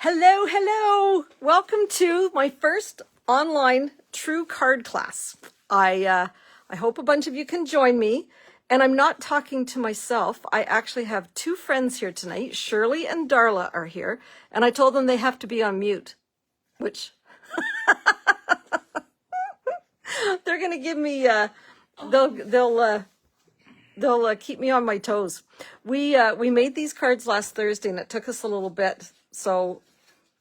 Hello, hello. Welcome to my first online true card class. I hope a bunch of you can join me. And I'm not talking to myself. I actually have two friends here tonight. Shirley and Darla are here. And I told them they have to be on mute, which they're going to give me, they'll keep me on my toes. We made these cards last Thursday and it took us a little bit. So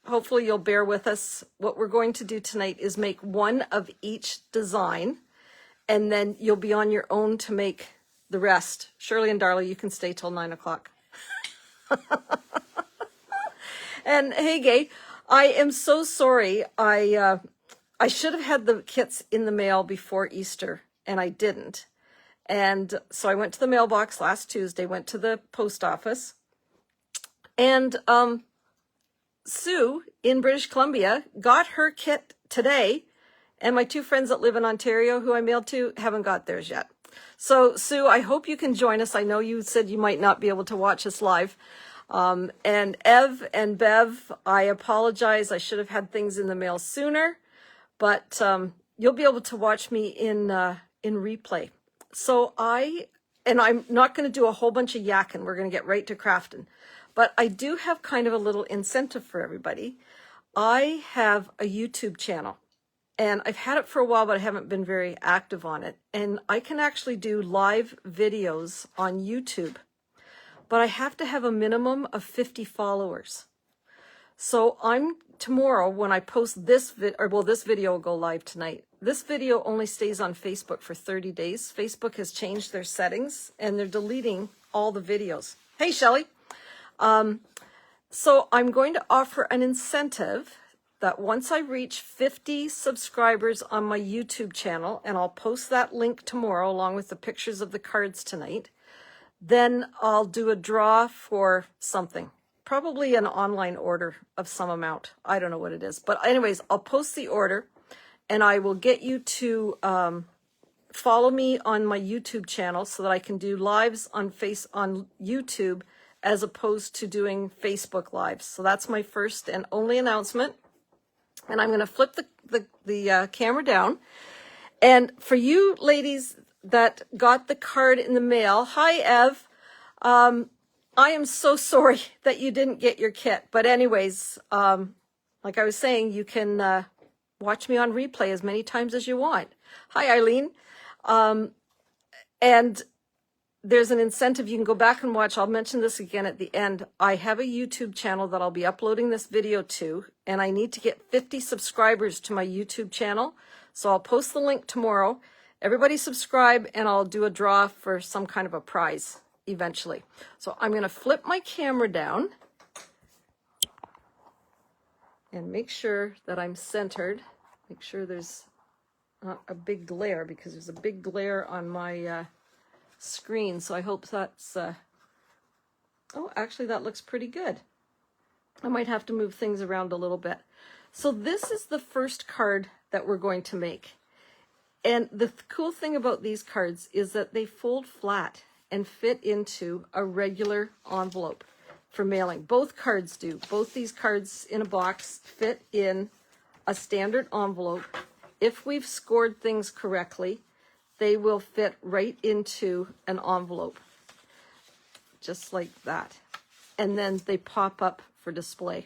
hopefully you'll bear with us. What we're going to do tonight is make one of each design, and then you'll be on your own to make the rest. Shirley and Darla, you can stay till 9 o'clock. And hey, Gay, I am so sorry. I should have had the kits in the mail before Easter, and I didn't. And so I went to the mailbox last Tuesday, went to the post office, and Sue in British Columbia got her kit today, and my two friends that live in Ontario who I mailed to haven't got theirs yet. So Sue, I hope you can join us. I know you said you might not be able to watch us live. And Ev and Bev, I apologize. I should have had things in the mail sooner, but you'll be able to watch me in replay. So I'm not going to do a whole bunch of yakking. We're going to get right to crafting. But I do have kind of a little incentive for everybody. I have a YouTube channel, and I've had it for a while, but I haven't been very active on it. And I can actually do live videos on YouTube, but I have to have a minimum of 50 followers. So tomorrow when I post this video will go live tonight. This video only stays on Facebook for 30 days. Facebook has changed their settings and they're deleting all the videos. Hey, Shelley. So I'm going to offer an incentive that once I reach 50 subscribers on my YouTube channel, and I'll post that link tomorrow along with the pictures of the cards tonight, then I'll do a draw for something, probably an online order of some amount. I don't know what it is, but anyways, I'll post the order and I will get you to follow me on my YouTube channel so that I can do lives on YouTube as opposed to doing Facebook lives. So that's my first and only announcement. And I'm going to flip the camera down. And for you ladies that got the card in the mail, hi Ev. I am so sorry that you didn't get your kit. But anyways, like I was saying, you can watch me on replay as many times as you want. Hi Eileen. And there's an incentive. You can go back and watch. I'll mention this again at the end. I have a YouTube channel that I'll be uploading this video to, and I need to get 50 subscribers to my YouTube channel. So I'll post the link tomorrow. Everybody subscribe, and I'll do a draw for some kind of a prize eventually. So I'm going to flip my camera down and make sure that I'm centered. Make sure there's not a big glare, because there's a big glare on my screen. So I hope that's oh, actually that looks pretty good. I might have to move things around a little bit. So this is the first card that we're going to make. And the cool thing about these cards is that they fold flat and fit into a regular envelope for mailing. Both cards do. Both these cards in a box fit in a standard envelope. If we've scored things correctly, they will fit right into an envelope, just like that. And then they pop up for display.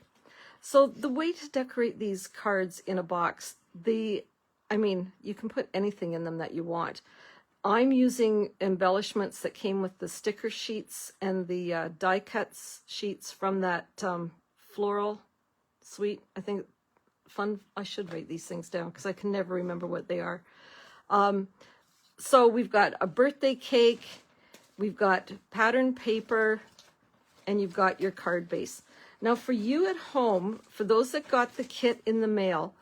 So the way to decorate these cards in a box, you can put anything in them that you want. I'm using embellishments that came with the sticker sheets and the die cuts sheets from that floral suite. I think I should write these things down because I can never remember what they are. So we've got a birthday cake, we've got pattern paper, and you've got your card base. Now for you at home, for those that got the kit in the mail,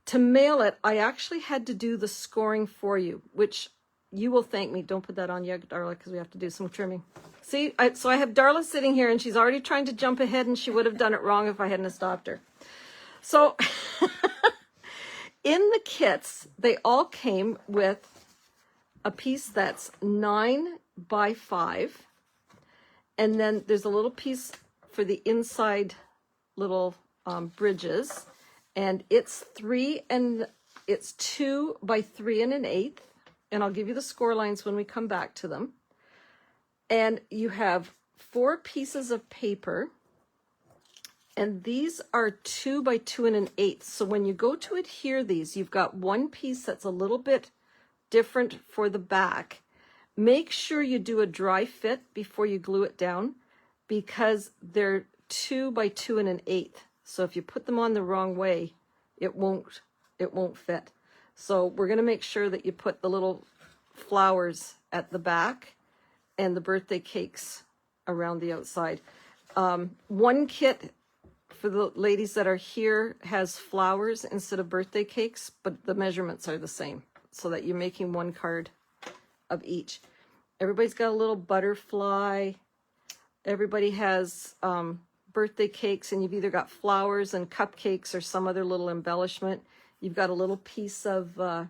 to mail it, I actually had to do the scoring for you, which you will thank me. Don't put that on yet, Darla, because we have to do some trimming. See, so I have Darla sitting here, and she's already trying to jump ahead, and she would have done it wrong if I hadn't stopped her. So in the kits, they all came with a piece that's 9 by 5, and then there's a little piece for the inside little bridges, and it's 2 by 3 1/8, and I'll give you the score lines when we come back to them. And you have 4 pieces of paper, and these are 2 by 2 1/8. So when you go to adhere these, you've got one piece that's a little bit different for the back. Make sure you do a dry fit before you glue it down, because they're 2 by 2 1/8. So if you put them on the wrong way, it won't fit. So we're going to make sure that you put the little flowers at the back and the birthday cakes around the outside. One kit for the ladies that are here has flowers instead of birthday cakes, but the measurements are the same, so that you're making one card of each. Everybody's got a little butterfly. Everybody has birthday cakes, and you've either got flowers and cupcakes or some other little embellishment. You've got a little piece of the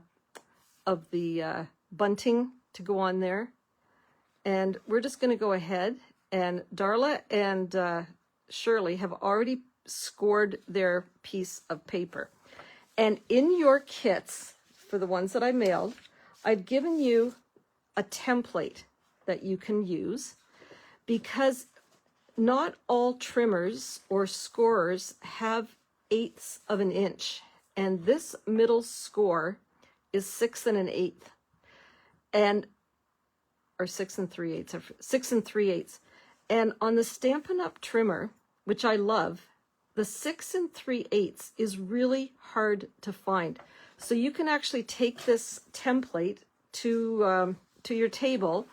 bunting to go on there. And we're just going to go ahead, and Darla and Shirley have already scored their piece of paper. And in your kits, for the ones that I mailed, I've given you a template that you can use, because not all trimmers or scorers have 1/8 of an inch, and this middle score is 6 1/8, and or 6 3/8, or 6 3/8. And on the Stampin' Up! Trimmer, which I love, the 6 3/8 is really hard to find. So you can actually take this template to your table.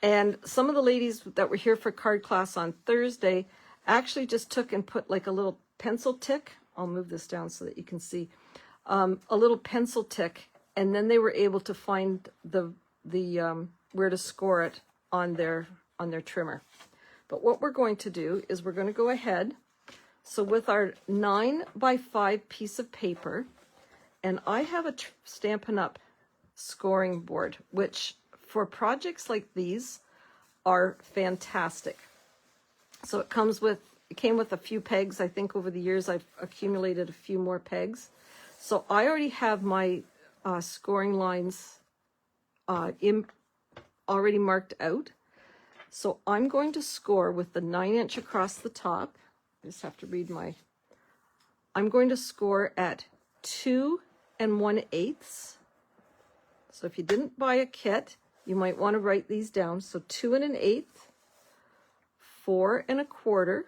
And some of the ladies that were here for card class on Thursday actually just took and put like a little pencil tick. I'll move this down so that you can see. A little pencil tick, and then they were able to find the where to score it on their trimmer. But what we're going to do is we're going to go ahead. So with our 9 by 5 piece of paper, and I have a Stampin' Up! Scoring board, which for projects like these are fantastic. So it came with a few pegs. I think over the years I've accumulated a few more pegs. So I already have my scoring lines already marked out. So I'm going to score with the 9" across the top. I just have to read I'm going to score at 2 1/8. So if you didn't buy a kit, you might want to write these down. So 2 1/8, 4 1/4,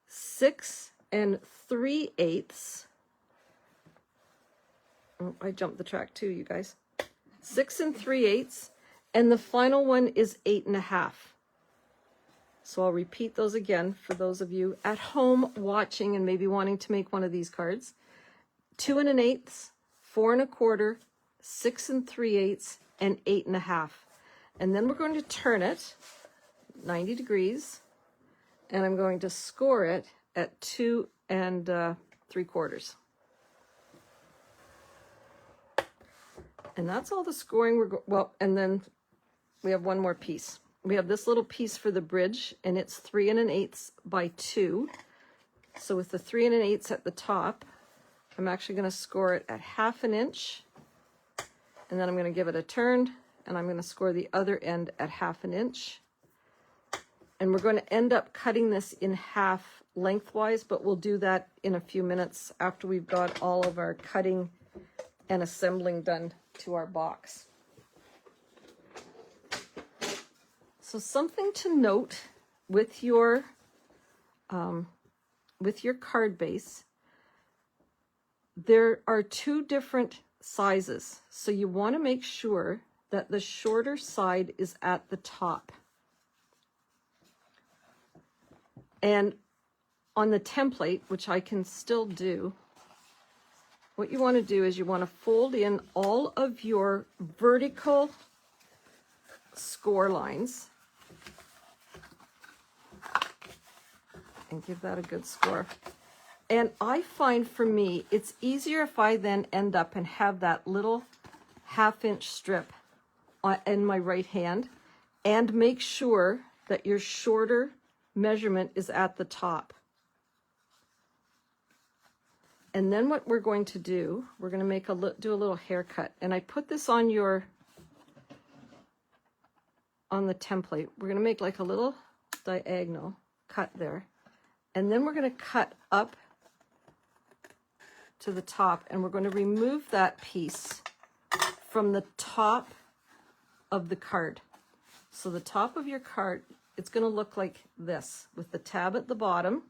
6 3/8. Oh, I jumped the track too, you guys. 6 3/8, and the final one is 8 1/2. So I'll repeat those again for those of you at home watching and maybe wanting to make one of these cards. 2 1/8, 4 1/4, 6 3/8, and 8 1/2. And then we're going to turn it 90 degrees, and I'm going to score it at 2 3/4. And that's all the scoring and then we have one more piece. We have this little piece for the bridge, and it's 3 1/8 by 2. So with the 3 1/8 at the top, I'm actually going to score it at 1/2 inch, and then I'm going to give it a turn, and I'm going to score the other end at 1/2 inch. And we're going to end up cutting this in half lengthwise, but we'll do that in a few minutes after we've got all of our cutting and assembling done to our box. So something to note with your card base, there are 2 different sizes. So you want to make sure that the shorter side is at the top. And on the template, which I can still do, what you want to do is you want to fold in all of your vertical score lines and give that a good score. And I find for me, it's easier if I then end up and have that little 1/2 inch strip in my right hand, and make sure that your shorter measurement is at the top. And then what we're going to do, we're going to do a little haircut. And I put this on the template. We're going to make like a little diagonal cut there. And then we're going to cut up to the top, and we're going to remove that piece from the top of the card. So the top of your card, it's going to look like this with the tab at the bottom,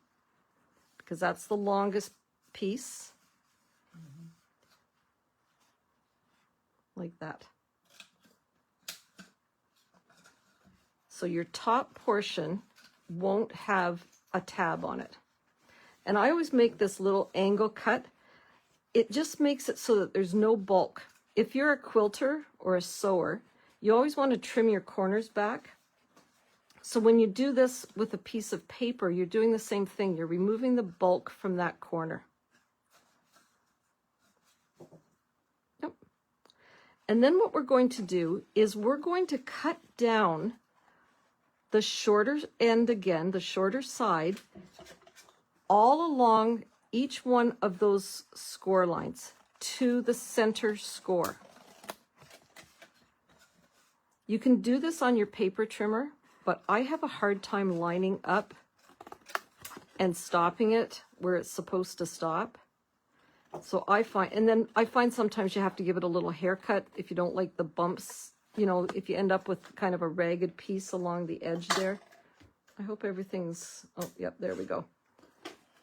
because that's the longest piece. Like that. So your top portion won't have a tab on it. And I always make this little angle cut. It just makes it so that there's no bulk. If you're a quilter or a sewer, you always want to trim your corners back. So when you do this with a piece of paper, you're doing the same thing. You're removing the bulk from that corner. Yep. And then what we're going to do is we're going to cut down the shorter end again, the shorter side, all along each one of those score lines to the center score. You can do this on your paper trimmer, but I have a hard time lining up and stopping it where it's supposed to stop. So I find sometimes you have to give it a little haircut if you don't like the bumps, you know, if you end up with kind of a ragged piece along the edge there. I hope everything's, oh, yep, there we go.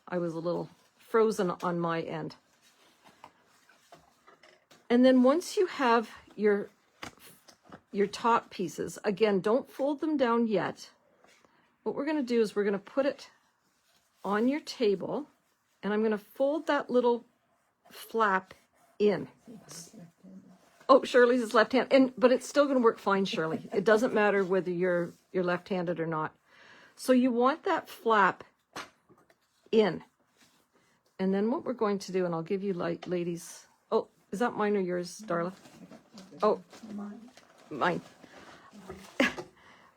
I was a little frozen on my end. And then once you have your top pieces, again, don't fold them down yet. What we're going to do is we're going to put it on your table, and I'm going to fold that little flap in. Oh, Shirley's is left hand, but it's still going to work fine, Shirley. It doesn't matter whether you're left-handed or not. So you want that flap in. And then what we're going to do, and I'll give you ladies. Oh, is that mine or yours, Darla? Oh, mine.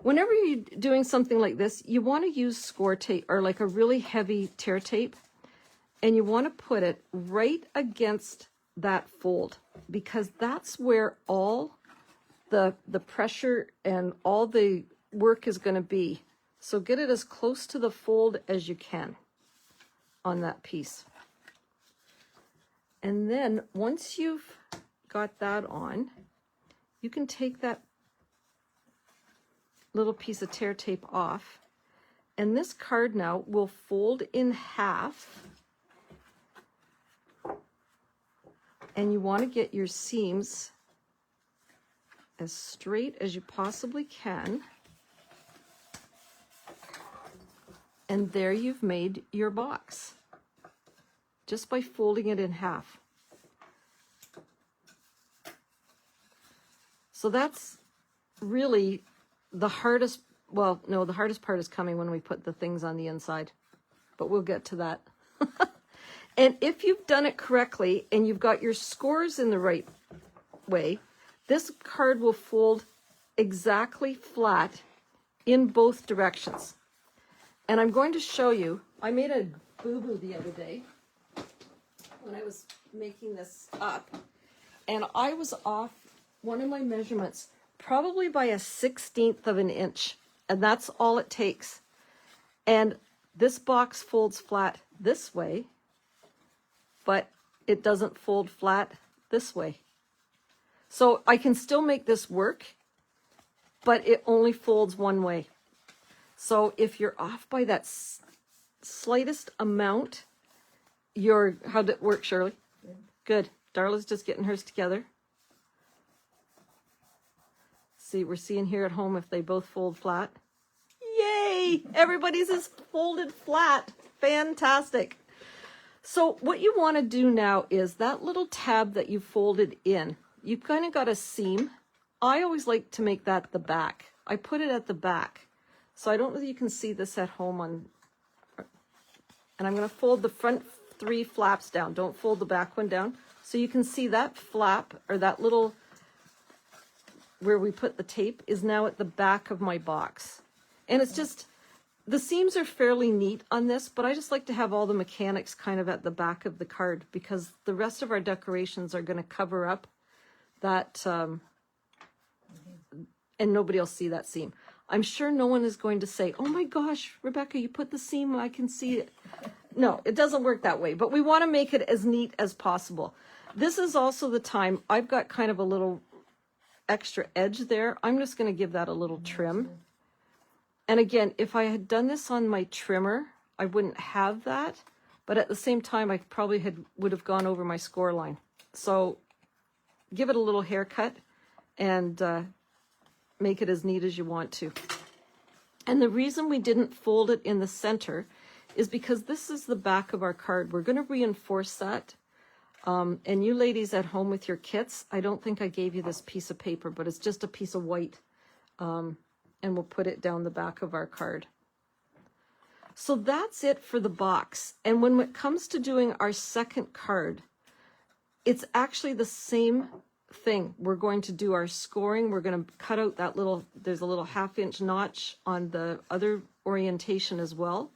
Whenever you're doing something like this, you want to use score tape or like a really heavy tear tape, and you want to put it right against that fold, because that's where all the pressure and all the work is going to be. So get it as close to the fold as you can on that piece. And then once you've got that on, you can take that little piece of tear tape off, and this card now will fold in half, and you want to get your seams as straight as you possibly can, and there you've made your box just by folding it in half. So that's really the hardest, well, no, the hardest part is coming when we put the things on the inside, but we'll get to that. And if you've done it correctly and you've got your scores in the right way, this card will fold exactly flat in both directions. And I'm going to show you, I made a boo-boo the other day when I was making this up, and I was off one of my measurements probably by a 1/16 of an inch, and that's all it takes. And this box folds flat this way, but it doesn't fold flat this way. So I can still make this work, but it only folds one way. So if you're off by that slightest amount, how'd it work, Shirley? Good. Darla's just getting hers together. See, we're seeing here at home if they both fold flat. Yay! Everybody's is folded flat. Fantastic. So what you want to do now is that little tab that you folded in, you've kind of got a seam. I always like to make that the back. I put it at the back. So I don't know if you can see this at home and I'm going to fold the front 3 flaps down. Don't fold the back one down. So you can see that flap, or that little where we put the tape, is now at the back of my box. And it's just, the seams are fairly neat on this, but I just like to have all the mechanics kind of at the back of the card because the rest of our decorations are going to cover up that, and nobody will see that seam. I'm sure no one is going to say, oh my gosh, Rebecca, you put the seam, I can see it. No, it doesn't work that way, but we want to make it as neat as possible. This is also the time, I've got kind of a little extra edge there. I'm just going to give that a little trim. And again, if I had done this on my trimmer, I wouldn't have that. But at the same time, I probably would have gone over my score line. So give it a little haircut and make it as neat as you want to. And the reason we didn't fold it in the center is because this is the back of our card. We're going to reinforce that. And you ladies at home with your kits, I don't think I gave you this piece of paper, but it's just a piece of white. And we'll put it down the back of our card. So that's it for the box. And when it comes to doing our second card, it's actually the same thing. We're going to do our scoring. We're going to cut out that little, there's a little 1/2-inch notch on the other orientation as well.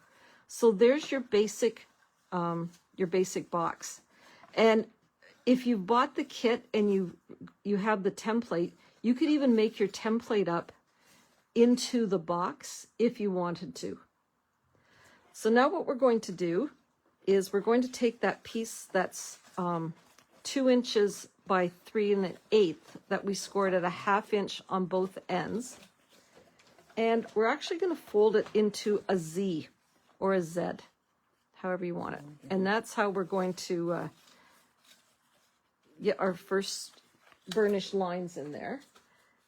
So there's your basic box. And if you've bought the kit and you have the template, you could even make your template up into the box if you wanted to. So now what we're going to do is we're going to take that piece that's 2 inches by 3 1/8 that we scored at a 1/2 inch on both ends. And we're actually going to fold it into a Z or a Z, however you want it. And that's how we're going to get our first burnished lines in there.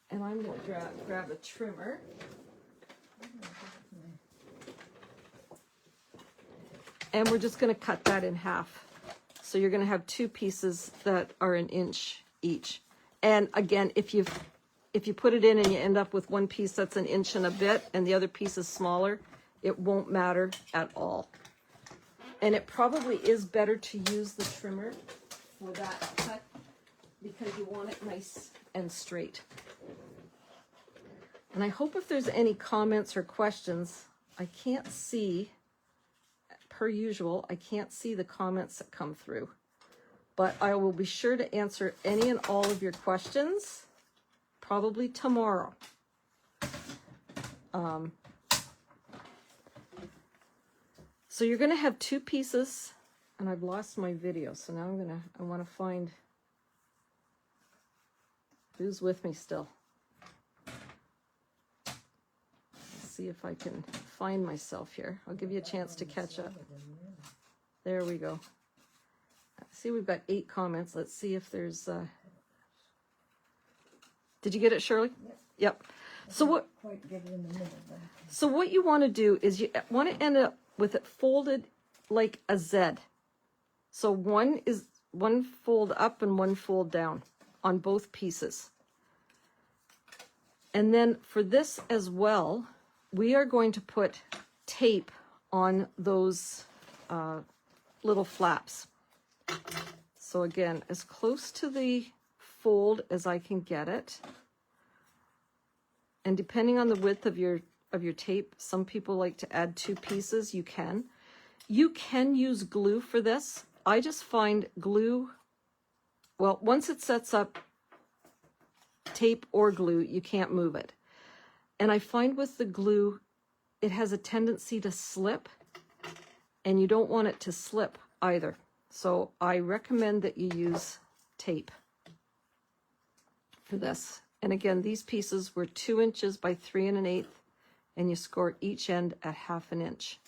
And I'm going to grab a trimmer. And we're just going to cut that in half. So you're going to have 2 pieces that are 1 inch each. And again, if you put it in and you end up with one piece that's 1 inch and a bit and the other piece is smaller, it won't matter at all. And it probably is better to use the trimmer for that cut because you want it nice and straight. And I hope if there's any comments or questions, I can't see, per usual, I can't see the comments that come through. But I will be sure to answer any and all of your questions, probably tomorrow. So you're going to have 2 pieces, and I've lost my video, so now I want to find who's with me still. See if I can find myself here. I'll give you a chance to catch up. There we go. See, we've got 8 comments. Let's see if there's Did you get it, Shirley? Yep. So what you want to do is you want to end up with it folded like a Z. So one fold up and one fold down on both pieces. And then for this as well, we are going to put tape on those little flaps. So again, as close to the fold as I can get it. And depending on the width of your tape, some people like to add 2 pieces. You can. You can use glue for this. I just find glue, well, once it sets up, tape or glue, you can't move it. And I find with the glue, it has a tendency to slip, and you don't want it to slip either. So I recommend that you use tape for this. And again, these pieces were 2 inches by 3 1/8, and you score each end at 1/2 inch.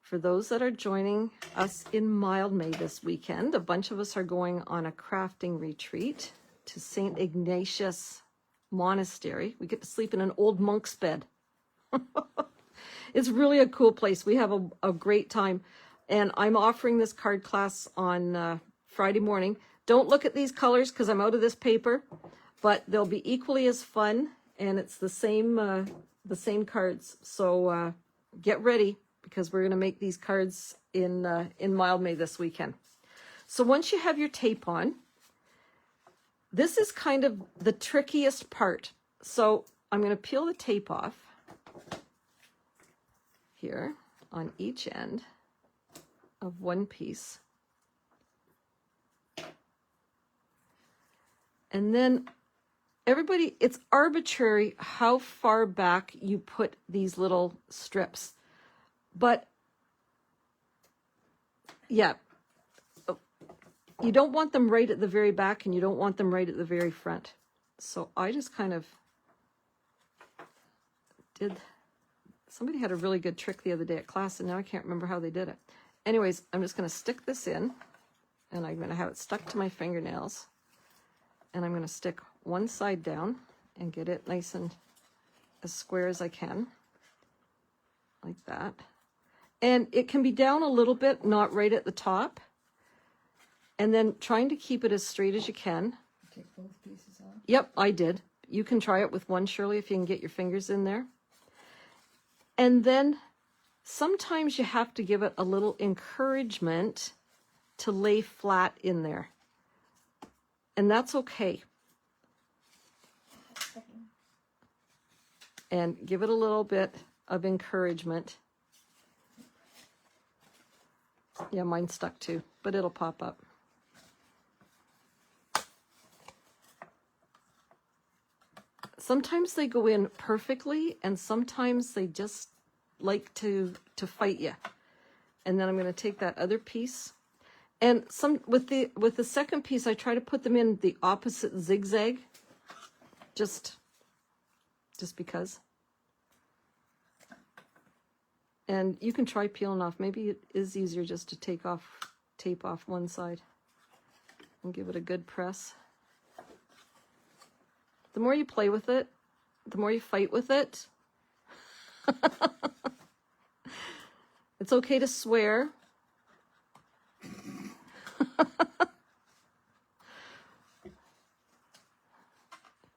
For those that are joining us in Mildmay this weekend, a bunch of us are going on a crafting retreat to St. Ignatius Monastery. We get to sleep in an old monk's bed. It's really a cool place. We have a great time. And I'm offering this card class on Friday morning. Don't look at these colors because I'm out of this paper, but they'll be equally as fun, and it's the same cards. So get ready because we're going to make these cards in Mildmay this weekend. So once you have your tape on, this is kind of the trickiest part. So I'm going to peel the tape off. here on each end of one piece. And then everybody, it's arbitrary how far back you put these little strips. But yeah, you don't want them right at the very back and you don't want them right at the very front. So I just kind of did, somebody had a really good trick the other day at class and now I can't remember how they did it. Anyways, I'm just going to stick this in and I'm going to have it stuck to my fingernails. And I'm going to stick one side down and get it nice and as square as I can, like that. And it can be down a little bit, not right at the top. And then trying to keep it as straight as you can. Take both pieces off? Yep, I did. You can try it with one, Shirley, if you can get your fingers in there. And then sometimes you have to give it a little encouragement to lay flat in there. And that's okay. And give it a little bit of encouragement. Yeah, mine's stuck too, but it'll pop up. Sometimes they go in perfectly, and sometimes they just like to fight you. And then I'm going to take that other piece. And some with the second piece, I try to put them in the opposite zigzag, just because. And you can try peeling off. Maybe it is easier just to tape off one side and give it a good press. The more you play with it, the more you fight with it. It's okay to swear.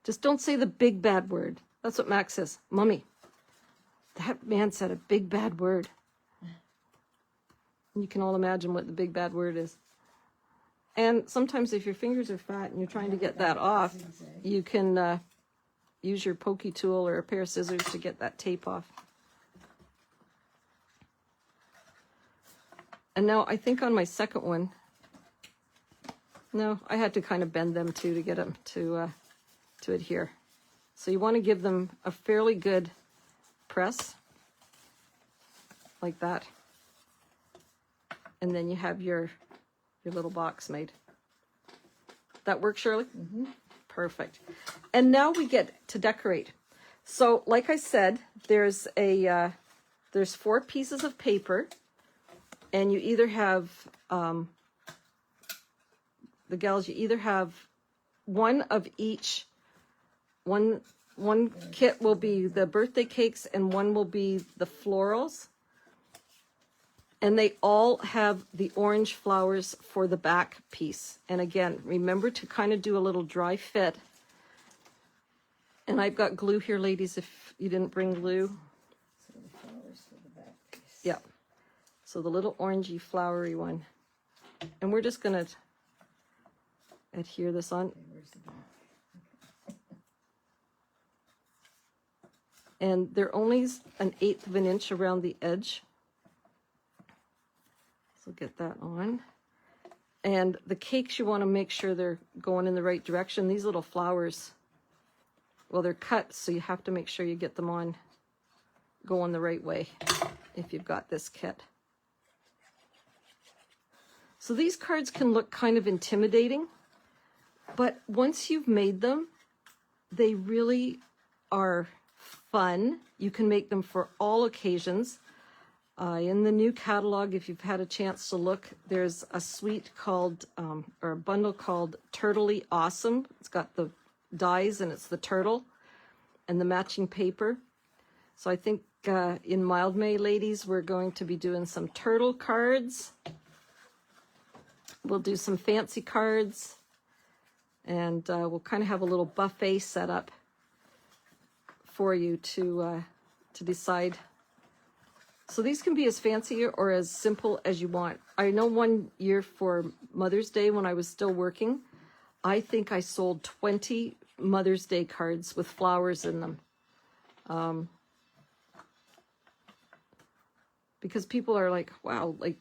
Just don't say the big bad word. That's what Max says. Mommy, that man said a big bad word. You can all imagine what the big bad word is. And sometimes if your fingers are fat and you're trying to get that off, you can use your pokey tool or a pair of scissors to get that tape off. And now I think on my second one, no, I had to kind of bend them too to get them to adhere. So you want to give them a fairly good press, like that. And then you have your little box made. That work, Shirley? Mm-hmm. Perfect. And now we get to decorate. So like I said, there's 4 pieces of paper, and you either have, the gals, you either have one of each. One kit will be the birthday cakes and one will be the florals. And they all have the orange flowers for the back piece. And again, remember to kind of do a little dry fit. And I've got glue here, ladies, if you didn't bring glue. So the flowers for the back piece. Yeah. So the little orangey flowery one. And we're just going to adhere this on. Okay, where's the back? And they're only 1/8 of an inch around the edge. So get that on. And the cakes, you want to make sure they're going in the right direction. These little flowers, well, they're cut, so you have to make sure you get them on going the right way if you've got this kit. So these cards can look kind of intimidating, but once you've made them, they really are fun. You can make them for all occasions. In the new catalog, if you've had a chance to look, there's a suite called, or a bundle called Turtley Awesome. It's got the dies and it's the turtle and the matching paper. So I think in Mild May, ladies, we're going to be doing some turtle cards. We'll do some fancy cards, and we'll kind of have a little buffet set up for you to decide. So these can be as fancy or as simple as you want. I know one year for Mother's Day when I was still working, I think I sold 20 Mother's Day cards with flowers in them. because people are like, wow, like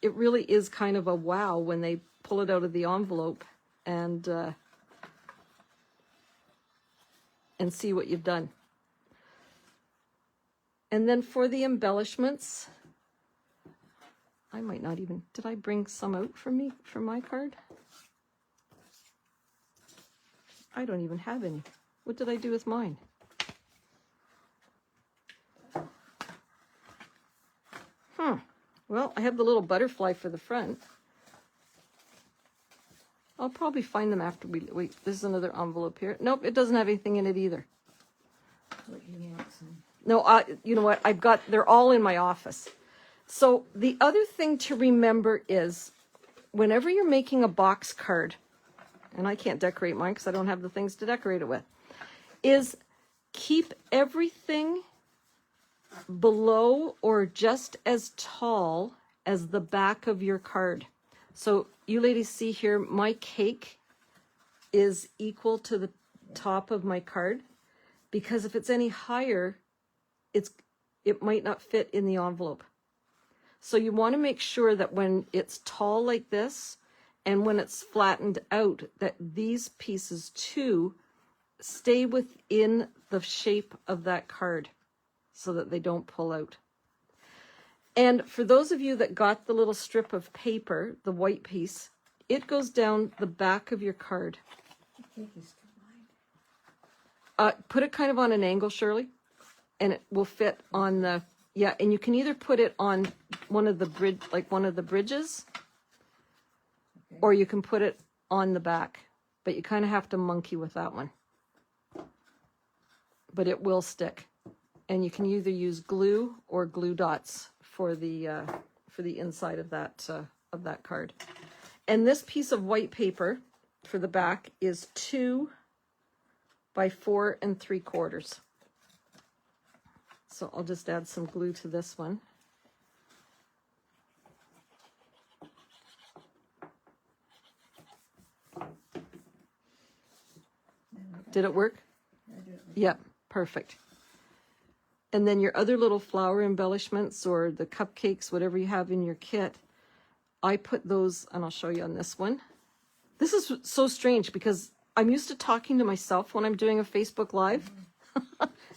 it really is kind of a wow when they pull it out of the envelope and see what you've done. And then for the embellishments, I might not even, did I bring some out from my card? I don't even have any. What did I do with mine? Well, I have the little butterfly for the front. I'll probably find them after wait, there's another envelope here. Nope, it doesn't have anything in it either. What you want some. No, you know what? They're all in my office. So the other thing to remember is whenever you're making a box card, and I can't decorate mine because I don't have the things to decorate it with, is keep everything below or just as tall as the back of your card. So you ladies see here, my cake is equal to the top of my card, because if it's any higher, it might not fit in the envelope. So you want to make sure that when it's tall like this and when it's flattened out, that these pieces too stay within the shape of that card so that they don't pull out. And for those of you that got the little strip of paper, the white piece, it goes down the back of your card. The cake is too wide. Put it kind of on an angle, Shirley, and it will fit on the, yeah, and you can either put it on one of the bridges, Okay. or you can put it on the back, but you kind of have to monkey with that one. But it will stick. And you can either use glue or glue dots for the inside of that card. And this piece of white paper for the back is 2 by 4 3/4. So I'll just add some glue to this one. Did it work? I do it. Yep, perfect. And then your other little flower embellishments or the cupcakes, whatever you have in your kit, I put those, and I'll show you on this one. This is so strange because I'm used to talking to myself when I'm doing a Facebook Live.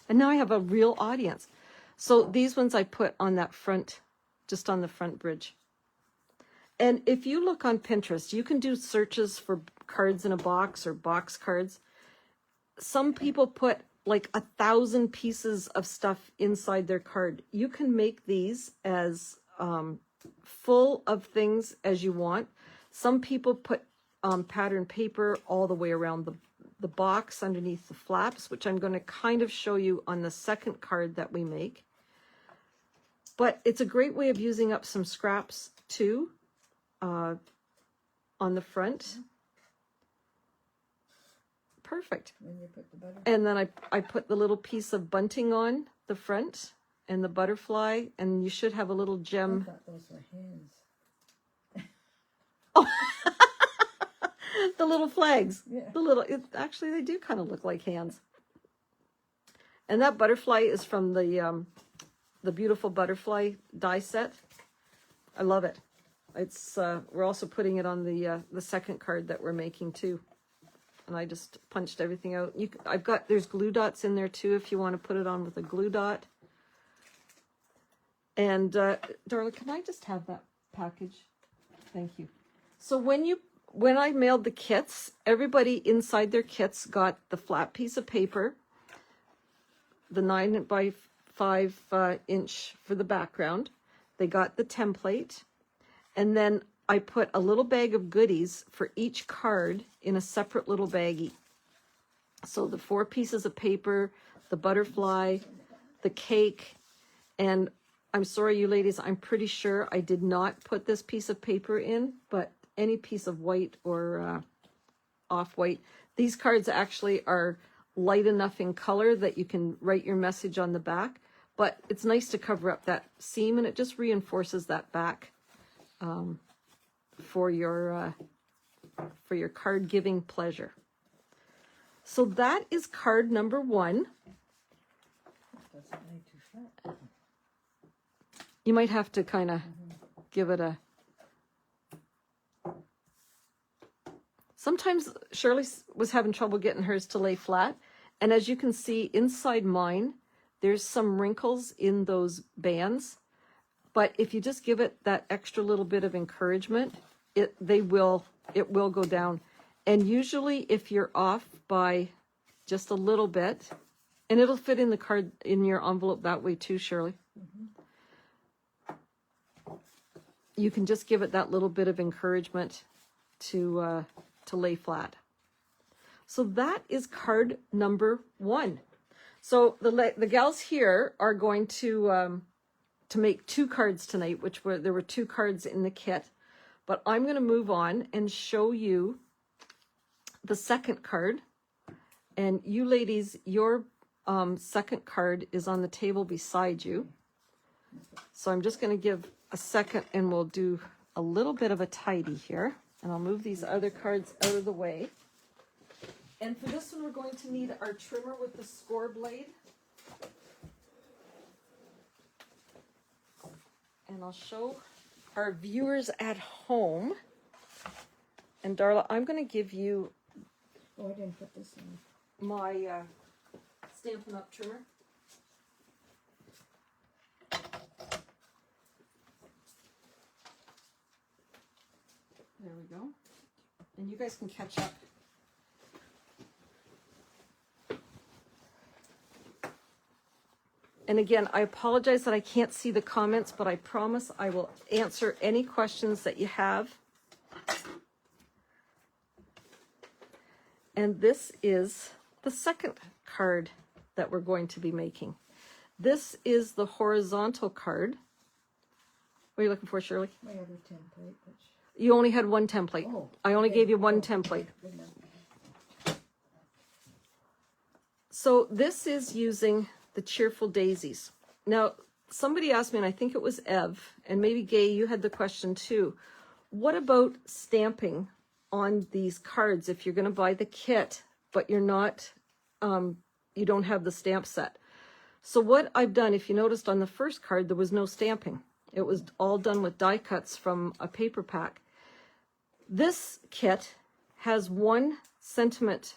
And now I have a real audience. So these ones I put on that front, just on the front bridge. And if you look on Pinterest, you can do searches for cards in a box or box cards. Some people put like 1,000 pieces of stuff inside their card. You can make these as full of things as you want. Some people put pattern paper all the way around the box underneath the flaps, which I'm going to kind of show you on the second card that we make. But it's a great way of using up some scraps too on the front. Perfect. Then you put the butter. And then I put the little piece of bunting on the front and the butterfly, and you should have a little I gem. thought those were hands. The little flags. Yeah. Actually, they do kind of look like hands. And that butterfly is from the Beautiful Butterfly die set. I love it. It's we're also putting it on the second card that we're making too. And I just punched everything out. There's glue dots in there too if you want to put it on with a glue dot. And Darla, can I just have that package? Thank you. So when I mailed the kits, everybody inside their kits got the flat piece of paper, the 9 by 5 inch for the background. They got the template, and then I put a little bag of goodies for each card in a separate little baggie. So the 4 pieces of paper, the butterfly, the cake, and I'm sorry, you ladies, I'm pretty sure I did not put this piece of paper in, but any piece of white or off-white. These cards actually are light enough in color that you can write your message on the back, but it's nice to cover up that seam, and it just reinforces that back for your card giving pleasure. So that is card number 1. That's way too flat. You might have to kind of give it a... Sometimes Shirley was having trouble getting hers to lay flat. And as you can see inside mine, there's some wrinkles in those bands. But if you just give it that extra little bit of encouragement, it will go down. And usually if you're off by just a little bit, and it'll fit in the card in your envelope that way too, Shirley. You can just give it that little bit of encouragement to lay flat. So that is card number 1. So the gals here are going to make 2 cards tonight, there were 2 cards in the kit. But I'm going to move on and show you the second card. And you ladies, your second card is on the table beside you. So I'm just going to give a second and we'll do a little bit of a tidy here. And I'll move these other cards out of the way. And for this one, we're going to need our trimmer with the score blade. And I'll show our viewers at home. And Darla, I'm going to give you... Oh, I didn't put this in. My Stampin' Up! Trimmer. There we go. And you guys can catch up. And again, I apologize that I can't see the comments, but I promise I will answer any questions that you have. And this is the second card that we're going to be making. This is the horizontal card. What are you looking for, Shirley? My other template. You only had 1 template. Oh, I only gave you 1 template. So this is using the Cheerful Daisies. Now, somebody asked me, and I think it was Ev, and maybe Gay, you had the question too. What about stamping on these cards if you're going to buy the kit, but you're not, you don't have the stamp set? So what I've done, if you noticed on the first card, there was no stamping. It was all done with die cuts from a paper pack. This kit has 1 sentiment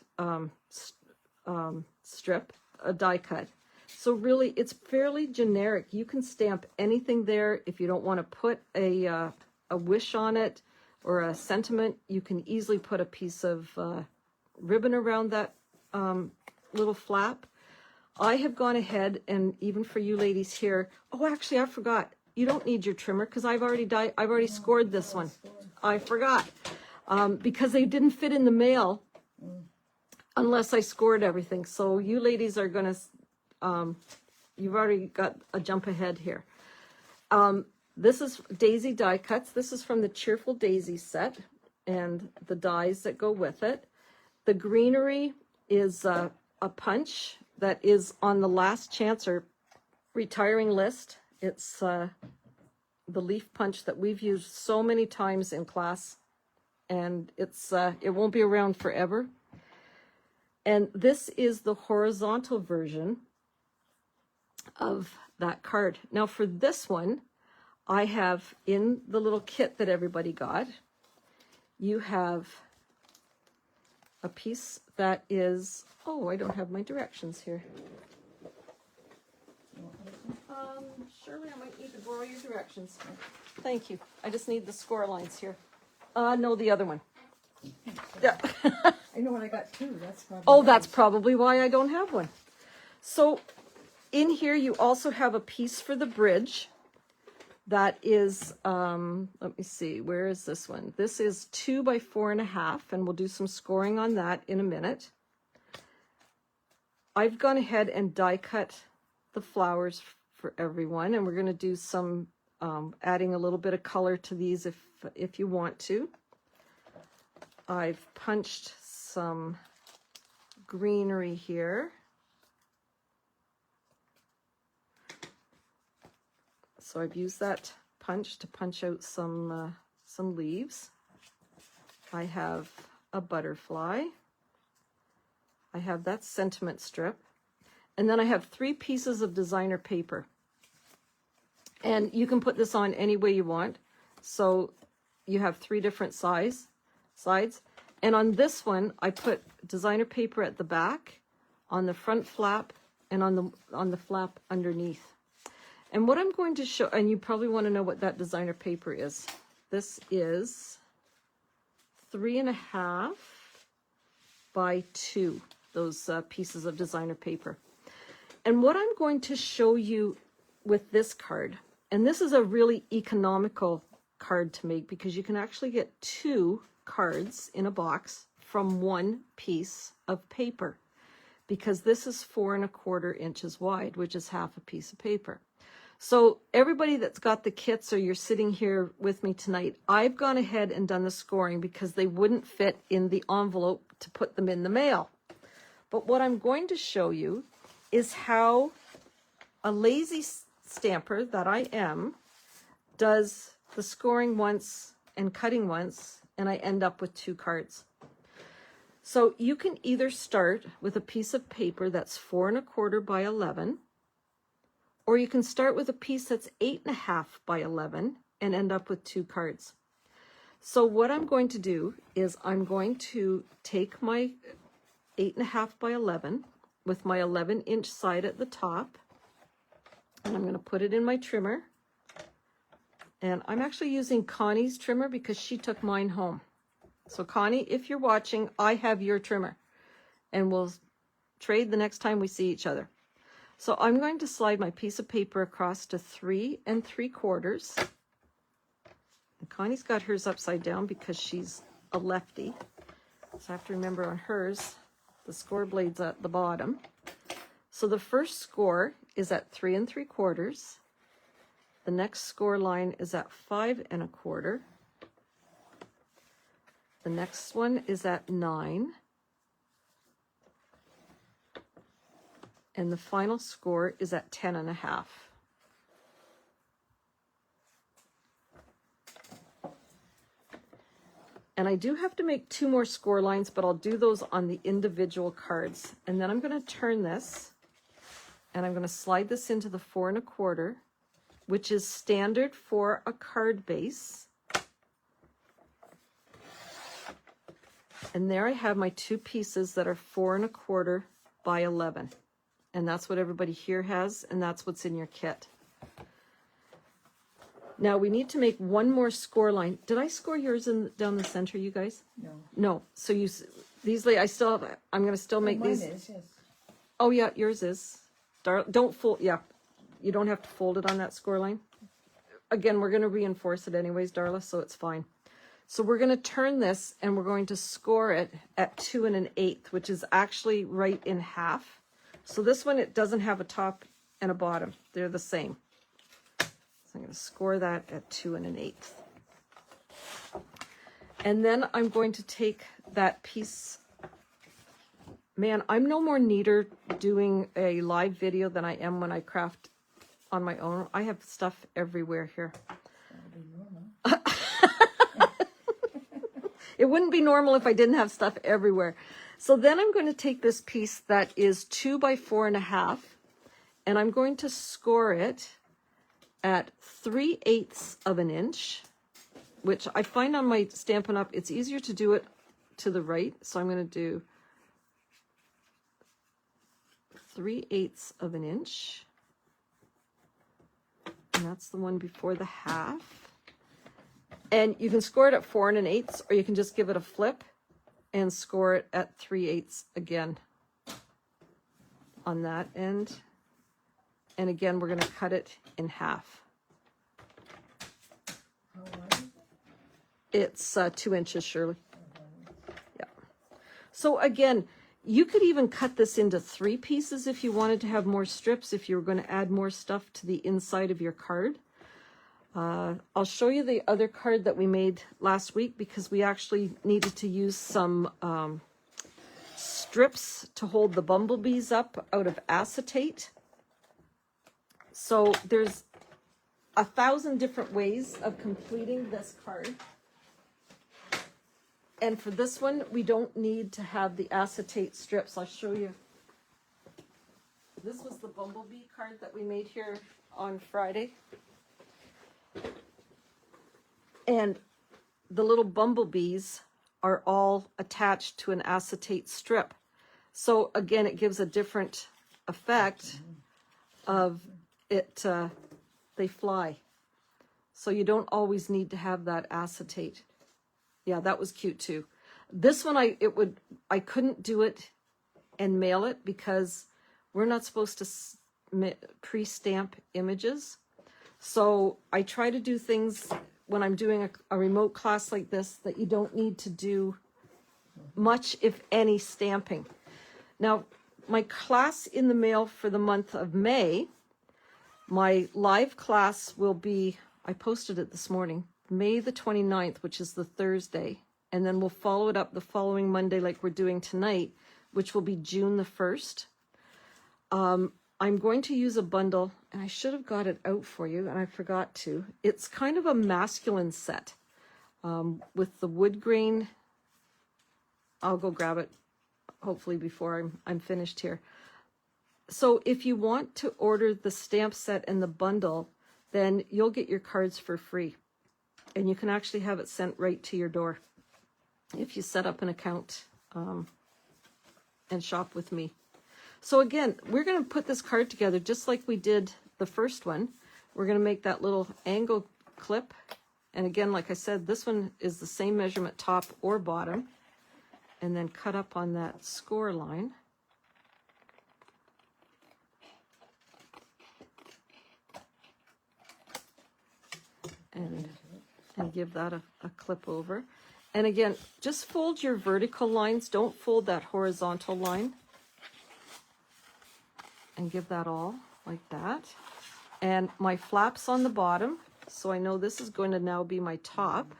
strip, a die cut. So really, it's fairly generic. You can stamp anything there. If you don't want to put a wish on it or a sentiment, you can easily put a piece of ribbon around that little flap. I have gone ahead, and even for you ladies here, oh, actually, I forgot. You don't need your trimmer because I've already scored this one. I forgot because they didn't fit in the mail unless I scored everything. So you ladies are going to, you've already got a jump ahead here. This is Daisy die cuts. This is from the Cheerful Daisy set and the dies that go with it. The greenery is a punch that is on the last chance or retiring list. It's the leaf punch that we've used so many times in class, and it won't be around forever. And this is the horizontal version of that card. Now for this one, I have in the little kit that everybody got, you have a piece that is, oh, I don't have my directions here. Shirley, I might need to borrow your directions. Thank you. I just need the score lines here. No, the other one. Yeah. I know when I got 2. That's probably. Oh, that's probably why I don't have one. So in here, you also have a piece for the bridge. That is, let me see, where is this one? This is 2 by 4.5, and we'll do some scoring on that in a minute. I've gone ahead and die cut the flowers for everyone, and we're going to do some adding a little bit of color to these if you want to. I've punched some greenery here. So I've used that punch to punch out some leaves. I have a butterfly. I have that sentiment strip. And then I have 3 pieces of designer paper. And you can put this on any way you want. So you have 3 different sides. And on this one, I put designer paper at the back, on the front flap, and on the flap underneath. And what I'm going to show, and you probably want to know what that designer paper is. This is 3.5 by 2, those pieces of designer paper. And what I'm going to show you with this card, and this is a really economical card to make because you can actually get 2 cards in a box from 1 piece of paper, because this is 4.25 inches wide, which is half a piece of paper. So everybody that's got the kits, or you're sitting here with me tonight, I've gone ahead and done the scoring because they wouldn't fit in the envelope to put them in the mail. But what I'm going to show you is how a lazy stamper that I am does the scoring once and cutting once, and I end up with 2 cards. So you can either start with a piece of paper that's 4.25 by 11, or you can start with a piece that's 8.5 by 11 and end up with 2 cards. So what I'm going to do is I'm going to take my 8.5 by 11 with my 11-inch side at the top, and I'm going to put it in my trimmer. And I'm actually using Connie's trimmer because she took mine home. So Connie, if you're watching, I have your trimmer, and we'll trade the next time we see each other. So I'm going to slide my piece of paper across to 3 3/4. And Connie's got hers upside down because she's a lefty. So I have to remember on hers, the score blade's at the bottom. So the first score is at 3 3/4. The next score line is at 5 1/4. The next one is at 9. And the final score is at 10 1/2. And I do have to make 2 more score lines, but I'll do those on the individual cards. And then I'm going to turn this, and I'm going to slide this into the 4 1/4, which is standard for a card base. And there I have my 2 pieces that are 4 1/4 by 11. And that's what everybody here has, and that's what's in your kit. Now we need to make 1 more score line. Did I score yours down the center, you guys? No. No. So these, I'm going to still make Mine these. is, yes. Oh yeah, yours is. Don't fold, yeah. You don't have to fold it on that score line. Again, we're going to reinforce it anyways, Darla, so it's fine. So we're going to turn this, and we're going to score it at 2 1/8, which is actually right in half. So this one, it doesn't have a top and a bottom. They're the same. So I'm going to score that at 2 1/8. And then I'm going to take that piece. Man, I'm no more neater doing a live video than I am when I craft on my own. I have stuff everywhere here. It wouldn't be normal if I didn't have stuff everywhere. So then I'm going to take this piece that is 2 by 4 1/2, and I'm going to score it at 3/8 of an inch, which I find on my Stampin' Up, it's easier to do it to the right. So I'm going to do 3/8 of an inch. And that's the one before the half. And you can score it at 4 1/8, or you can just give it a flip and score it at 3/8 again on that end. And again, we're going to cut it in half. How wide? It's 2 inches, Shirley. Yeah. So again, you could even cut this into 3 pieces if you wanted to have more strips, if you were going to add more stuff to the inside of your card. I'll show you the other card that we made last week, because we actually needed to use some strips to hold the bumblebees up out of acetate. So there's 1,000 different ways of completing this card. And for this one, we don't need to have the acetate strips. I'll show you. This was the bumblebee card that we made here on Friday. And the little bumblebees are all attached to an acetate strip. So again, it gives a different effect of it, they fly. So you don't always need to have that acetate. Yeah, that was cute too. This one, I couldn't do it and mail it because we're not supposed to pre-stamp images. So I try to do things when I'm doing a remote class like this that you don't need to do much, if any, stamping. Now, my class in the mail for the month of May, my live class will be, I posted it this morning, May the 29th, which is the Thursday. And then we'll follow it up the following Monday like we're doing tonight, which will be June the 1st. I'm going to use a bundle, and I should have got it out for you, and I forgot to. It's kind of a masculine set with the wood grain. I'll go grab it, hopefully before I'm finished here. So if you want to order the stamp set and the bundle, then you'll get your cards for free. And you can actually have it sent right to your door if you set up an account and shop with me. So again, we're going to put this card together just like we did the first one. We're going to make that little angle clip. And again, like I said, this one is the same measurement top or bottom. And then cut up on that score line. And give that a clip over. And again, just fold your vertical lines. Don't fold that horizontal line. And give that all like that. And my flaps on the bottom. So I know this is going to now be my top.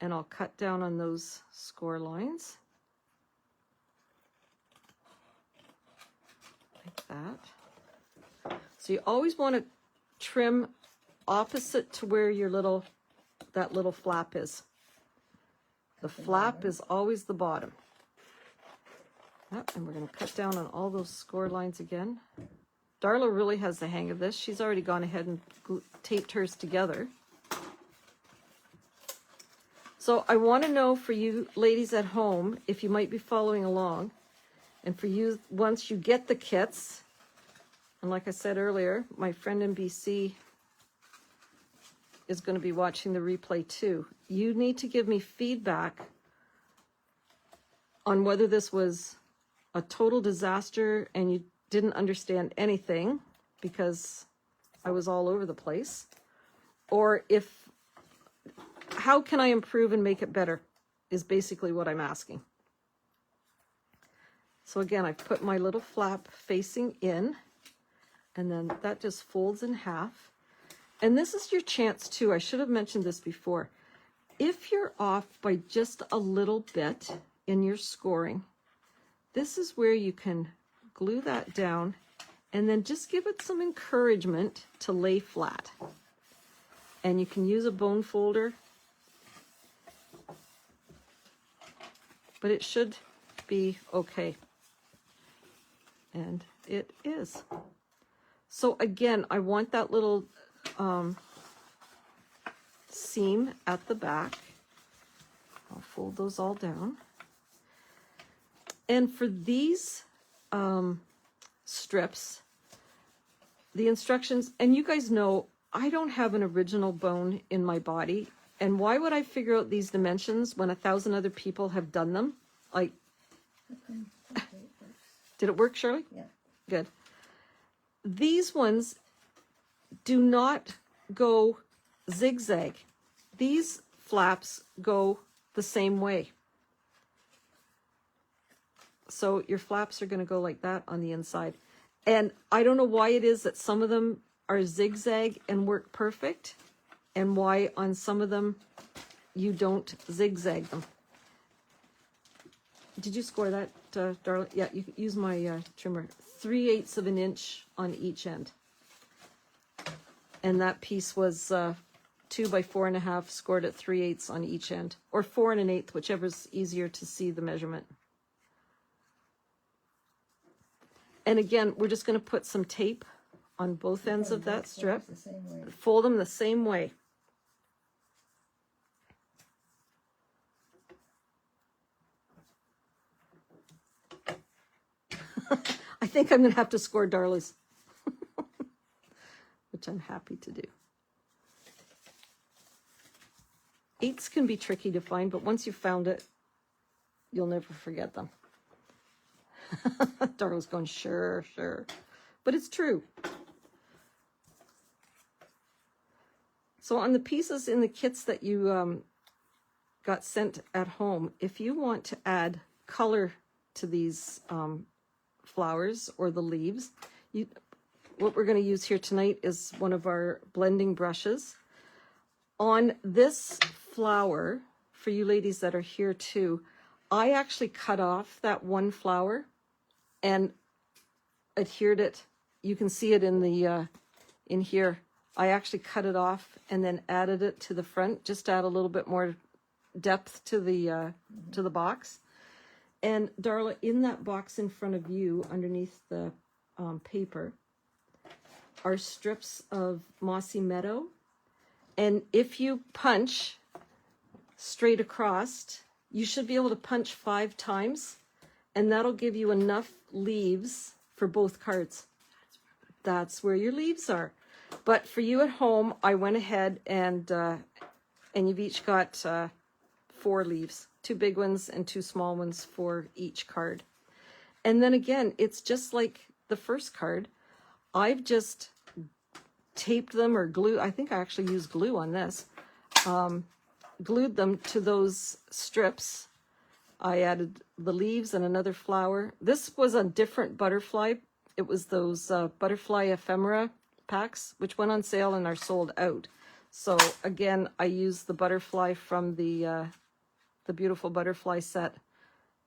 And I'll cut down on those score lines. Like that. So you always want to trim opposite to where your that little flap is. The flap is always the bottom. Yep, and we're going to cut down on all those score lines again. Darla really has the hang of this. She's already gone ahead and taped hers together. So I want to know for you ladies at home, if you might be following along, and for you, once you get the kits, and like I said earlier, my friend in BC is going to be watching the replay too. You need to give me feedback on whether this was a total disaster and you didn't understand anything because I was all over the place, or how can I improve and make it better is basically what I'm asking. So again, I've put my little flap facing in, and then that just folds in half. And this is your chance too. I should have mentioned this before. If you're off by just a little bit in your scoring, this is where you can glue that down and then just give it some encouragement to lay flat. And you can use a bone folder, but it should be okay. And it is. So again, I want that little seam at the back. I'll fold those all down. And for these strips, the instructions, and you guys know, I don't have an original bone in my body. And why would I figure out these dimensions when 1,000 other people have done them? Like, did it work, Shirley? Yeah. Good. These ones do not go zigzag. These flaps go the same way. So your flaps are going to go like that on the inside. And I don't know why it is that some of them are zigzag and work perfect, and why on some of them you don't zigzag them. Did you score that, Darla? Yeah, you can use my trimmer. 3/8 of an inch on each end. And that piece was 2 by 4.5, scored at 3/8 on each end, or 4 1/8, whichever's easier to see the measurement. And again, we're just going to put some tape on both ends of that strip. The same way. Fold them the same way. I think I'm going to have to score Darla's, which I'm happy to do. 8s can be tricky to find, but once you've found it, you'll never forget them. Darla's going, sure, sure. But it's true. So on the pieces in the kits that you got sent at home, if you want to add color to these flowers or the leaves, what we're going to use here tonight is one of our blending brushes. On this flower, for you ladies that are here too, I actually cut off that one flower and adhered it. You can see it in the in here. I actually cut it off and then added it to the front, just to add a little bit more depth to the box. And Darla, in that box in front of you, underneath the paper, are strips of Mossy Meadow. And if you punch straight across, you should be able to punch 5 times, and that'll give you enough leaves for both cards. That's where your leaves are. But for you at home, I went ahead and you've each got 4 leaves, 2 big ones and 2 small ones for each card. And then again, it's just like the first card. I've just taped them or glue. I think I actually used glue on this. Glued them to those strips. I added the leaves and another flower. This was a different butterfly. It was those butterfly ephemera packs, which went on sale and are sold out. So again, I used the butterfly from the beautiful butterfly set,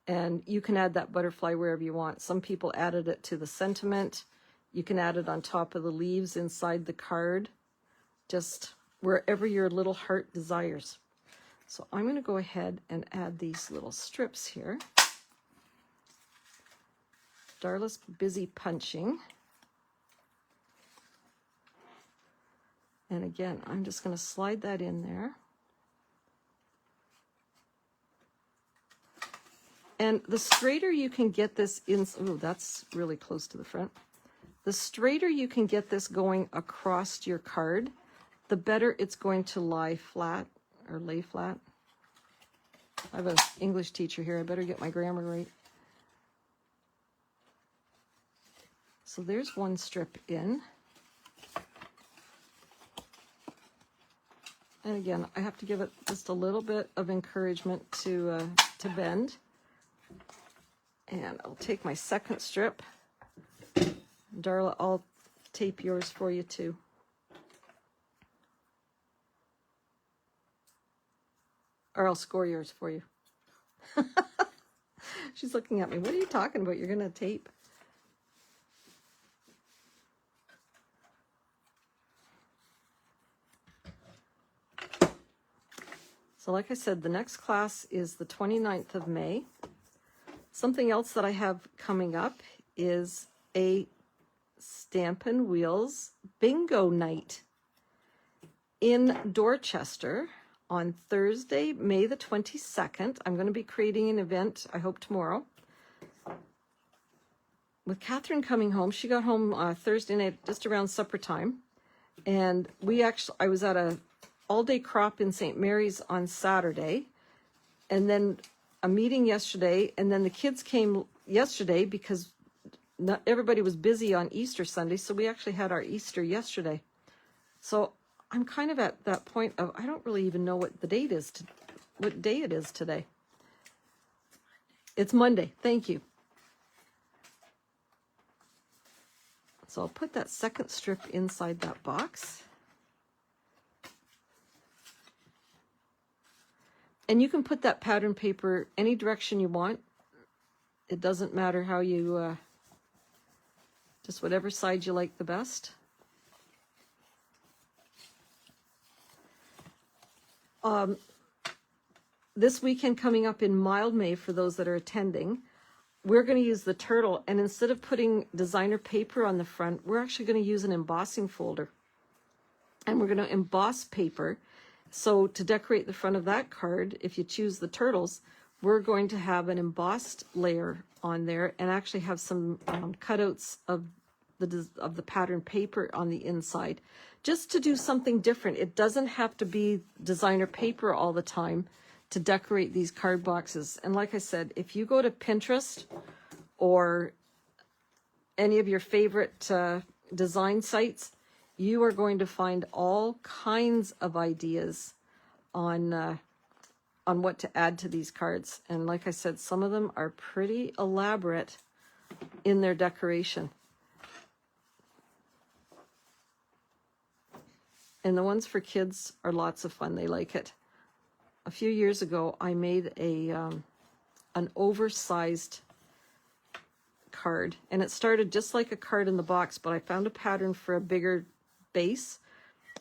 and you can add that butterfly wherever you want. Some people added it to the sentiment. You can add it on top of the leaves inside the card, just wherever your little heart desires. So I'm going to go ahead and add these little strips here. Darla's busy punching. And again, I'm just going to slide that in there. And the straighter you can get this in, oh, that's really close to the front. The straighter you can get this going across your card, the better it's going to lie flat or lay flat. I have an English teacher here. I better get my grammar right. So there's one strip in. And again, I have to give it just a little bit of encouragement to bend. And I'll take my second strip. Darla, I'll tape yours for you too. Or I'll score yours for you. She's looking at me. What are you talking about? You're going to tape? So like I said, the next class is the 29th of May. Something else that I have coming up is a Stampin' Wheels bingo night in Dorchester on Thursday, May the 22nd. I'm going to be creating an event, I hope tomorrow. With Catherine coming home, she got home Thursday night just around supper time. And I was at a all-day crop in St. Mary's on Saturday, and then a meeting yesterday, and then the kids came yesterday because not everybody was busy on Easter Sunday, so we actually had our Easter yesterday. So I'm kind of at that point of I don't really even know what the date is, what day it is today. It's Monday. Thank you. So I'll put that second strip inside that box. And you can put that pattern paper any direction you want. It doesn't matter how you, just whatever side you like the best. This weekend coming up in Mildmay, for those that are attending, we're going to use the turtle, and instead of putting designer paper on the front, we're actually going to use an embossing folder. And we're going to emboss paper. So to decorate the front of that card, if you choose the turtles, we're going to have an embossed layer on there and actually have some cutouts of the pattern paper on the inside, just to do something different. It doesn't have to be designer paper all the time to decorate these card boxes. And like I said, if you go to Pinterest or any of your favorite design sites, you are going to find all kinds of ideas on what to add to these cards. And like I said, some of them are pretty elaborate in their decoration. And the ones for kids are lots of fun. They like it. A few years ago, I made an oversized card, and it started just like a card in the box, but I found a pattern for a bigger base,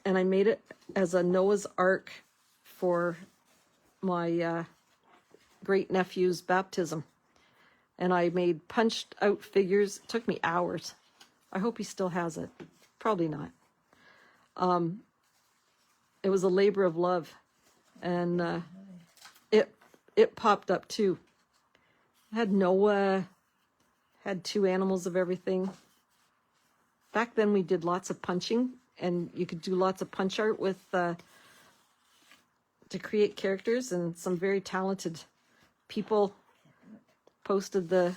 and I made it as a Noah's Ark for my great nephew's baptism. And I made punched out figures. It took me hours. I hope he still has it. Probably not. It was a labor of love, and it popped up too. It had Noah, had 2 animals of everything. Back then we did lots of punching, and you could do lots of punch art with to create characters, and some very talented people posted the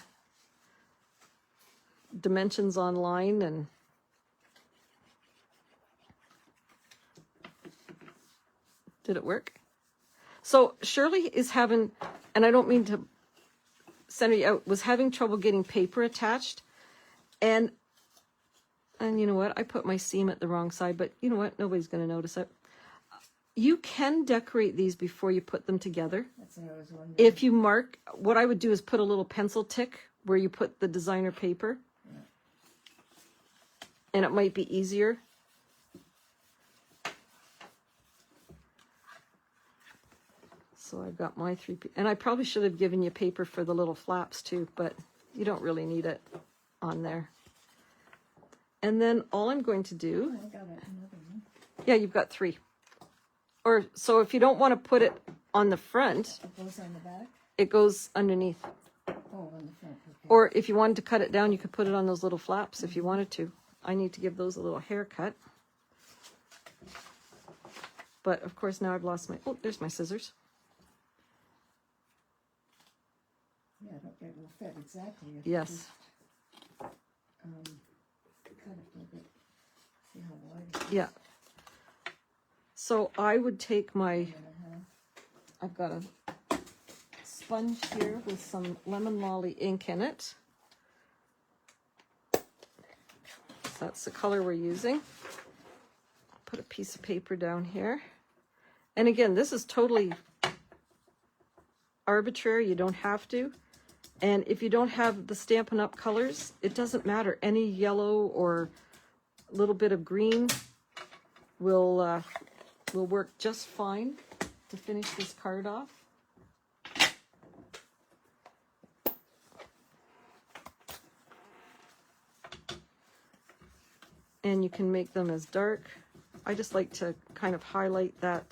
dimensions online. And did it work? So Shirley is having, and I don't mean to send her out, was having trouble getting paper attached. And you know what? I put my seam at the wrong side, but you know what? Nobody's going to notice it. You can decorate these before you put them together. That's what I was wondering. If you mark, what I would do is put a little pencil tick where you put the designer paper. Yeah. And it might be easier. So I've got my 3 and I probably should have given you paper for the little flaps too, but you don't really need it on there. And then all I'm going to do, I got another one. yeah, you've got 3. Or so if you don't want to put it on the front, It goes on the back? it goes underneath. Oh, on the front, okay. Or if you wanted to cut it down, you could put it on those little flaps if you wanted to. I need to give those a little haircut. But of course now I've lost my, oh, there's my scissors. Yeah, it will fit exactly. If Yes. you just, cut it a little bit. See how wide it is. Yeah. So I would take my, 1.5. I've got a sponge here with some lemon lolly ink in it. So that's the color we're using. Put a piece of paper down here. And again, this is totally arbitrary. You don't have to. And if you don't have the Stampin' Up! Colors, it doesn't matter. Any yellow or a little bit of green will work just fine to finish this card off. And you can make them as dark. I just like to kind of highlight that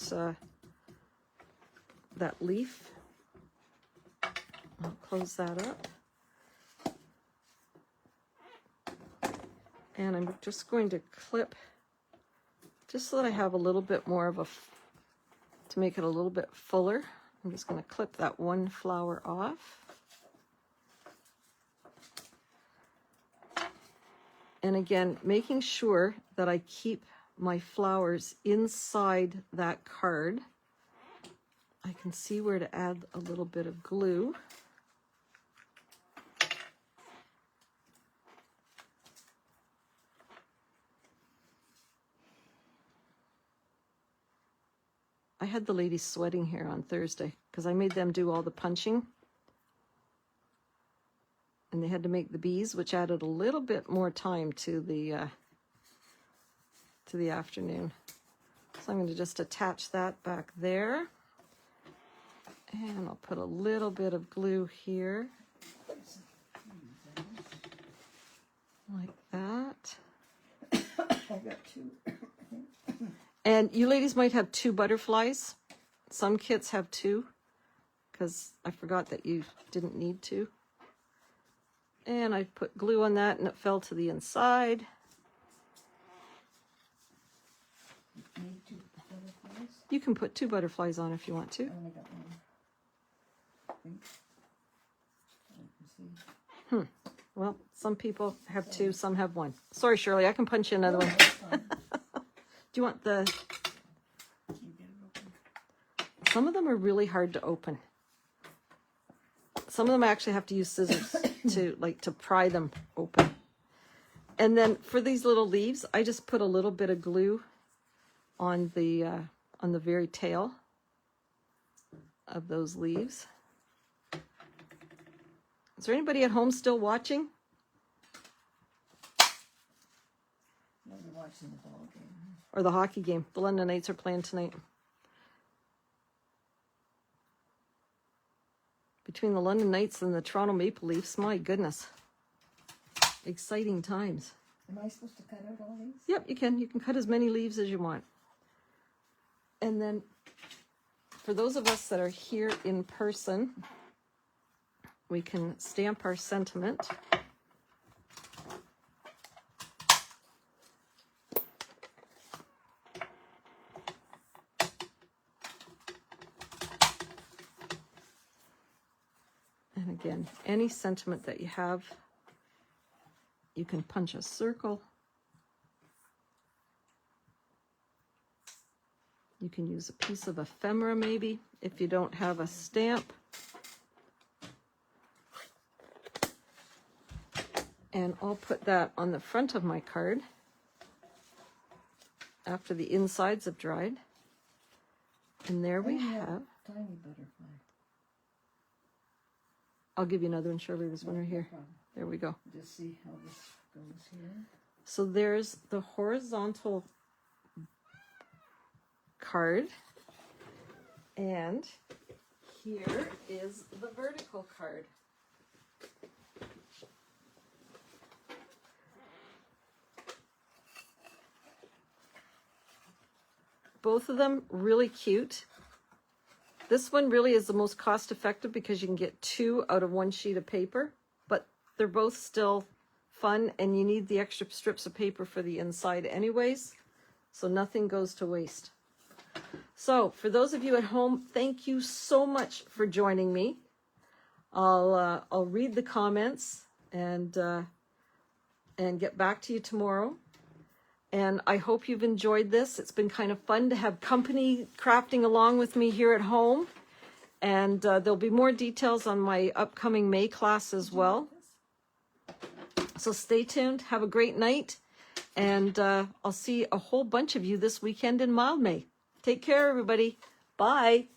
that leaf. I'll close that up. And I'm just going to clip, just so that I have a little bit more of to make it a little bit fuller. I'm just going to clip that one flower off. And again, making sure that I keep my flowers inside that card. I can see where to add a little bit of glue. I had the ladies sweating here on Thursday because I made them do all the punching. And they had to make the bees, which added a little bit more time to the afternoon. So I'm going to just attach that back there. And I'll put a little bit of glue here. Like that. I got 2. And you ladies might have 2 butterflies. Some kits have 2. because I forgot that you didn't need to. And I put glue on that and it fell to the inside. Need 2 butterflies. You can put 2 butterflies on if you want to. I only got 1. I think. I can see. Well, some people have 2, some have 1. Sorry, Shirley, I can punch you another one. That's fine. Do you want the... You get it open. Some of them are really hard to open. Some of them I actually have to use scissors to pry them open. And then for these little leaves, I just put a little bit of glue on the very tail of those leaves. Is there anybody at home still watching? Maybe watching the ball game. Or the hockey game? The London Knights are playing tonight. Between the London Knights and the Toronto Maple Leafs, my goodness. Exciting times. Am I supposed to cut out all these? Yep, you can. You can cut as many leaves as you want. And then for those of us that are here in person, we can stamp our sentiment. And again, any sentiment that you have, you can punch a circle. You can use a piece of ephemera maybe if you don't have a stamp. And I'll put that on the front of my card after the insides have dried. And there we have. Tiny butterfly. I'll give you another one, Shirley. There's one right here. problem. There we go. Just see how this goes here. So there's the horizontal card. And here is the vertical card. Both of them really cute. This one really is the most cost effective because you can get 2 out of 1 sheet of paper, but they're both still fun and you need the extra strips of paper for the inside anyways, so nothing goes to waste. So for those of you at home, thank you so much for joining me. I'll read the comments and get back to you tomorrow. And I hope you've enjoyed this. It's been kind of fun to have company crafting along with me here at home. And there'll be more details on my upcoming May class as well. So stay tuned. Have a great night. And I'll see a whole bunch of you this weekend in Mildmay. Take care, everybody. Bye.